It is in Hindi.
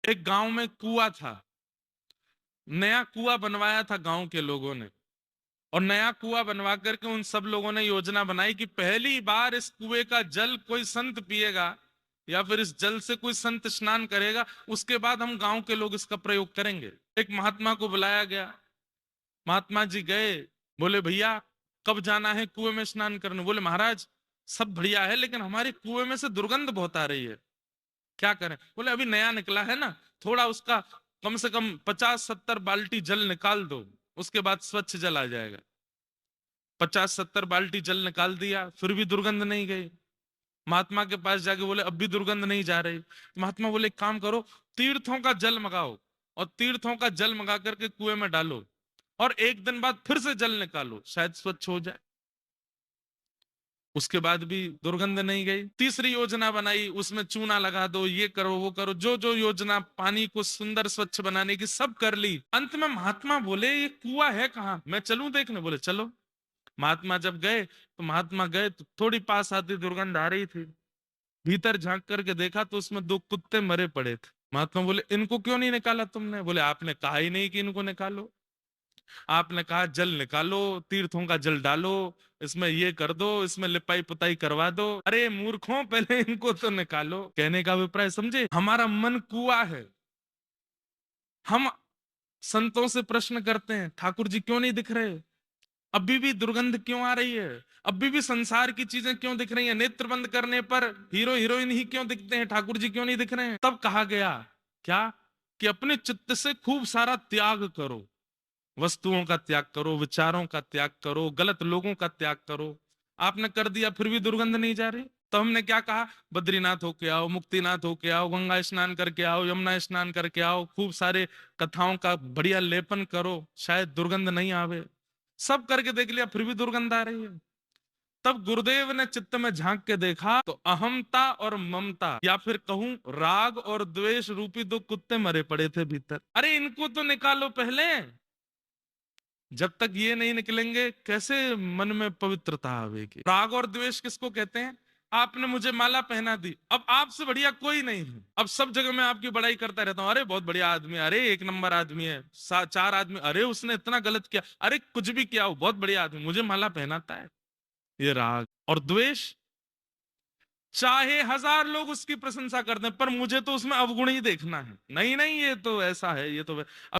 एक गांव में कुआं था। नया कुआं बनवाया था गांव के लोगों ने, और नया कुआं बनवा करके उन सब लोगों ने योजना बनाई कि पहली बार इस कुएं का जल कोई संत पिएगा या फिर इस जल से कोई संत स्नान करेगा, उसके बाद हम गांव के लोग इसका प्रयोग करेंगे। एक महात्मा को बुलाया गया। महात्मा जी गए, बोले भैया कब जाना है कुएं में स्नान करने? बोले महाराज सब बढ़िया है, लेकिन हमारे कुएं में से दुर्गंध बहुत आ रही है, क्या करें? बोले अभी नया निकला है ना, थोड़ा उसका कम से कम 50-70 बाल्टी जल निकाल दो, उसके बाद स्वच्छ जल आ जाएगा। 50-70 बाल्टी जल निकाल दिया, फिर भी दुर्गंध नहीं गई। महात्मा के पास जाके बोले अब भी दुर्गंध नहीं जा रही। महात्मा बोले एक काम करो, तीर्थों का जल मंगाओ और तीर्थों का जल मंगा करके कुएं में डालो और एक दिन बाद फिर से जल निकालो, शायद स्वच्छ हो जाए। उसके बाद भी दुर्गंध नहीं गई। तीसरी योजना बनाई, उसमें चूना लगा दो, ये करो वो करो, जो जो योजना पानी को सुंदर स्वच्छ बनाने की सब कर ली। अंत में महात्मा बोले ये कुआं है कहाँ, मैं चलूं देखने? बोले चलो। महात्मा जब गए तो महात्मा गए तो थोड़ी पास आती दुर्गंध आ रही थी। भीतर झांक करके देखा तो उसमें दो कुत्ते मरे पड़े थे। महात्मा बोले इनको क्यों नहीं निकाला तुमने? बोले आपने कहा ही नहीं कि इनको निकालो, आपने कहा जल निकालो, तीर्थों का जल डालो, इसमें ये कर दो, इसमें लिपाई पुताई करवा दो। अरे मूर्खों पहले इनको तो निकालो। कहने का अभिप्राय समझे, हमारा मन कुआं है। हम संतों से प्रश्न करते हैं ठाकुर जी क्यों नहीं दिख रहे, अभी भी दुर्गंध क्यों आ रही है, अभी भी संसार की चीजें क्यों दिख रही हैं, नेत्र बंद करने पर हीरो हीरोइन ही क्यों दिखते हैं, ठाकुर जी क्यों नहीं दिख रहे हैं? तब कहा गया क्या कि अपने चित्त से खूब सारा त्याग करो, वस्तुओं का त्याग करो, विचारों का त्याग करो, गलत लोगों का त्याग करो। आपने कर दिया फिर भी दुर्गंध नहीं जा रही, तो हमने क्या कहा, बद्रीनाथ होके आओ, मुक्तिनाथ होके आओ, गंगा स्नान करके आओ, यमुना स्नान करके आओ, खूब सारे कथाओं का बढ़िया लेपन करो, शायद दुर्गंध नहीं आवे। सब करके देख लिया फिर भी दुर्गंध आ रही है। तब गुरुदेव ने चित्त में झांक के देखा तो अहमता और ममता या फिर कहूं राग और द्वेष रूपी दो कुत्ते मरे पड़े थे भीतर। अरे इनको तो निकालो पहले, जब तक ये नहीं निकलेंगे कैसे मन में पवित्रता आवेगी? राग और द्वेष किसको कहते हैं? आपने मुझे माला पहना दी, अब आपसे बढ़िया कोई नहीं है, अब सब जगह मैं आपकी बड़ाई करता रहता हूं, अरे बहुत बढ़िया आदमी है, अरे एक नंबर आदमी है, चार आदमी, अरे उसने इतना गलत किया, अरे कुछ भी किया हो बहुत बढ़िया आदमी, मुझे माला पहनाता है। ये राग। और द्वेष, चाहे 1000 लोग उसकी प्रशंसा करते हैं पर मुझे तो उसमें अवगुण ही देखना है, नहीं नहीं ये तो ऐसा है, ये तो